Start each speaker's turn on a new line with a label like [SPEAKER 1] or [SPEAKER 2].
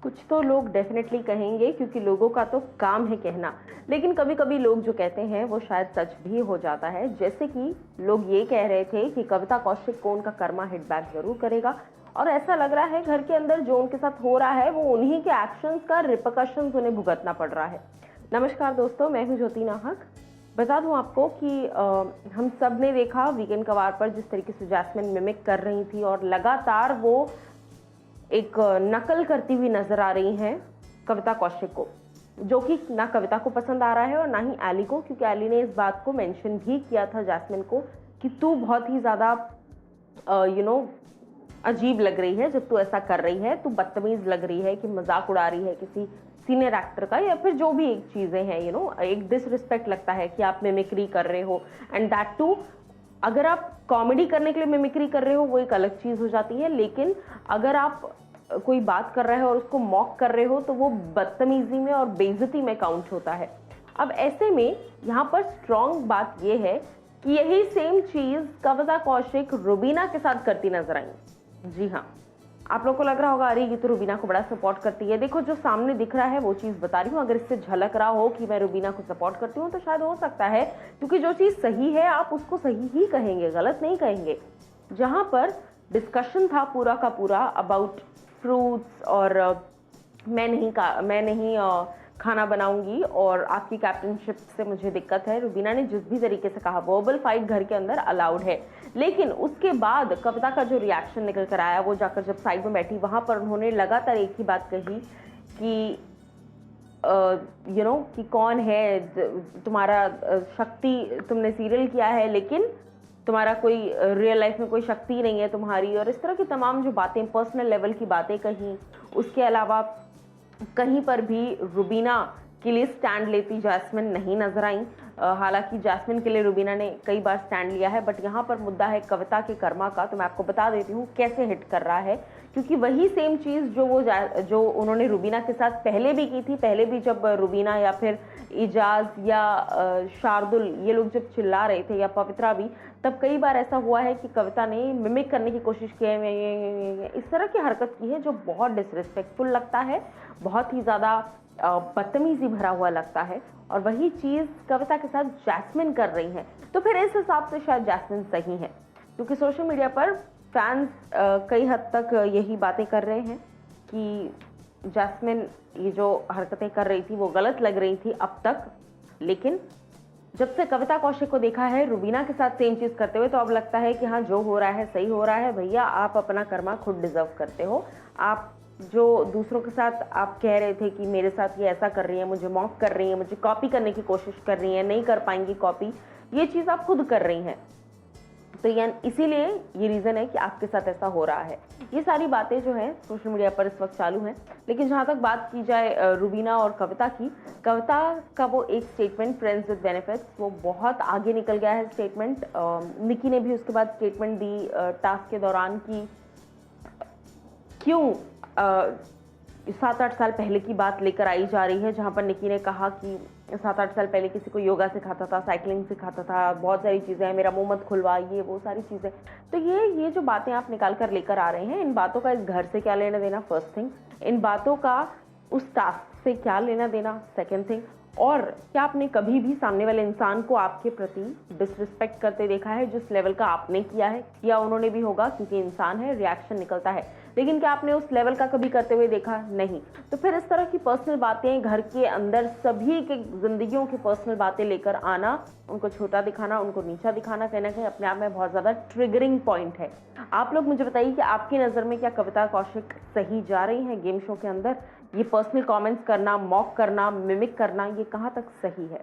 [SPEAKER 1] कुछ तो लोग डेफिनेटली कहेंगे क्योंकि लोगों का तो काम है कहना, लेकिन कभी कभी लोग जो कहते हैं वो शायद सच भी हो जाता है। जैसे कि लोग ये कह रहे थे कि कविता कौशिक को उनका कर्मा हिट बैक जरूर करेगा, और ऐसा लग रहा है घर के अंदर जो उनके साथ हो रहा है वो उन्हीं के एक्शंस का रिपरकशंस उन्हें भुगतना पड़ रहा है। नमस्कार दोस्तों, मैं हूं ज्योति नाहक। बता दूं आपको कि हम सब ने देखा वीकेंड कवार पर जिस तरीके से जैस्मिन मिमिक कर रही थी और लगातार वो एक नकल करती हुई नजर आ रही हैं कविता कौशिक को, जो कि ना कविता को पसंद आ रहा है और ना ही एली को, क्योंकि एली ने इस बात को मेंशन भी किया था जैस्मिन को कि तू बहुत ही ज़्यादा अजीब लग रही है जब तू ऐसा कर रही है, तू बदतमीज लग रही है कि मजाक उड़ा रही है किसी सीनियर एक्टर का, या फिर जो भी एक चीज़ें हैं एक डिसरिस्पेक्ट लगता है कि आप मिमिक्री कर रहे हो। एंड दैट टू, अगर आप कॉमेडी करने के लिए मिमिक्री कर रहे हो वो एक अलग चीज़ हो जाती है, लेकिन अगर आप कोई बात कर रहे हो और उसको मॉक कर रहे हो तो वो बदतमीजी में और बेइज्जती में काउंट होता है। अब ऐसे में यहाँ पर स्ट्रॉन्ग बात ये है कि यही सेम चीज़ कविता कौशिक रुबीना के साथ करती नजर आई। जी हाँ, आप लोगों को लग रहा होगा अरे ये तो रुबीना को बड़ा सपोर्ट करती है। देखो, जो सामने दिख रहा है वो चीज़ बता रही हूँ। अगर इससे झलक रहा हो कि मैं रुबीना को सपोर्ट करती हूँ तो शायद हो सकता है, क्योंकि जो चीज़ सही है आप उसको सही ही कहेंगे, गलत नहीं कहेंगे। जहाँ पर डिस्कशन था पूरा का पूरा अबाउट फ्रूट्स और मैं नहीं खाना बनाऊंगी और आपकी कैप्टनशिप से मुझे दिक्कत है, रुबीना ने जिस भी तरीके से कहा, वर्बल फाइट घर के अंदर अलाउड है। लेकिन उसके बाद कविता का जो रिएक्शन निकल कर आया, वो जाकर जब साइड में बैठी वहां पर उन्होंने लगातार एक ही बात कही कि कि कौन है तुम्हारा शक्ति, तुमने सीरियल किया है लेकिन तुम्हारा कोई रियल लाइफ में कोई शक्ति नहीं है तुम्हारी, और इस तरह की तमाम जो बातें, पर्सनल लेवल की बातें कही। उसके अलावा कहीं पर भी रुबीना के लिए स्टैंड लेती जैस्मिन नहीं नजर आई। हालांकि जैस्मिन के लिए रुबीना ने कई बार स्टैंड लिया है, बट यहाँ पर मुद्दा है कविता के कर्मा का। तो मैं आपको बता देती हूँ कैसे हिट कर रहा है, क्योंकि वही सेम चीज़ जो उन्होंने रुबीना के साथ पहले भी की थी। पहले भी जब रुबीना या फिर इजाज या शार्दुल ये लोग जब चिल्ला रहे थे, या पवित्रा भी, तब कई बार ऐसा हुआ है कि कविता ने मिमिक करने की कोशिश की है, इस तरह की हरकत की है जो बहुत डिसरिस्पेक्टफुल लगता है, बहुत ही ज़्यादा बदतमीजी भरा हुआ लगता है। और वही चीज़ कविता के साथ जैस्मिन कर रही है। तो फिर इस हिसाब से शायद जैस्मिन सही है, क्योंकि सोशल मीडिया पर फैंस कई हद तक यही बातें कर रहे हैं कि जैस्मिन ये जो हरकतें कर रही थी वो गलत लग रही थी अब तक, लेकिन जब से कविता कौशिक को देखा है रुबीना के साथ सेम चीज़ करते हुए, तो अब लगता है कि हाँ, जो हो रहा है सही हो रहा है। भैया, आप अपना कर्मा खुद डिजर्व करते हो। आप जो दूसरों के साथ आप कह रहे थे कि मेरे साथ ये ऐसा कर रही है, मुझे मॉक कर रही है, मुझे कॉपी करने की कोशिश कर रही है, नहीं कर पाएंगी कॉपी, ये चीज़ आप खुद कर रही हैं। तो इसीलिए ये रीज़न है कि आपके साथ ऐसा हो रहा है। ये सारी बातें जो हैं सोशल मीडिया पर इस वक्त चालू हैं। लेकिन जहाँ तक बात की जाए रुबीना और कविता की, कविता का वो एक स्टेटमेंट, फ्रेंड्स विद बेनिफिट्स, वो बहुत आगे निकल गया है स्टेटमेंट। निकी ने भी उसके बाद स्टेटमेंट दी टास्क के दौरान कि क्यों 7-8 साल पहले की बात लेकर आई जा रही है, जहाँ पर निकी ने कहा कि 7-8 साल पहले किसी को योगा सिखाता था, साइकिलिंग सिखाता था, बहुत सारी चीज़ें हैं, मेरा मुंह मत खुलवा, ये वो सारी चीज़ें। तो ये जो बातें आप निकाल कर लेकर आ रहे हैं, इन बातों का इस घर से क्या लेना देना, फर्स्ट थिंग। इन बातों का उस टास्क से क्या लेना देना, सेकेंड थिंग। और क्या आपने कभी भी सामने वाले इंसान को आपके प्रति डिसरिस्पेक्ट करते देखा है जिस लेवल का आपने किया है? या उन्होंने भी होगा, क्योंकि इंसान है, रिएक्शन निकलता है, लेकिन क्या आपने उस लेवल का कभी करते हुए देखा? नहीं। तो फिर इस तरह की पर्सनल बातें घर के अंदर, सभी के जिंदगियों की पर्सनल बातें लेकर आना, उनको छोटा दिखाना, उनको नीचा दिखाना, कहीं ना कहीं अपने आप में बहुत ज़्यादा ट्रिगरिंग पॉइंट है। आप लोग मुझे बताइए कि आपकी नज़र में क्या कविता कौशिक सही जा रही हैं गेम शो के अंदर? ये पर्सनल कमेंट्स करना, मॉक करना, मिमिक करना, ये कहाँ तक सही है?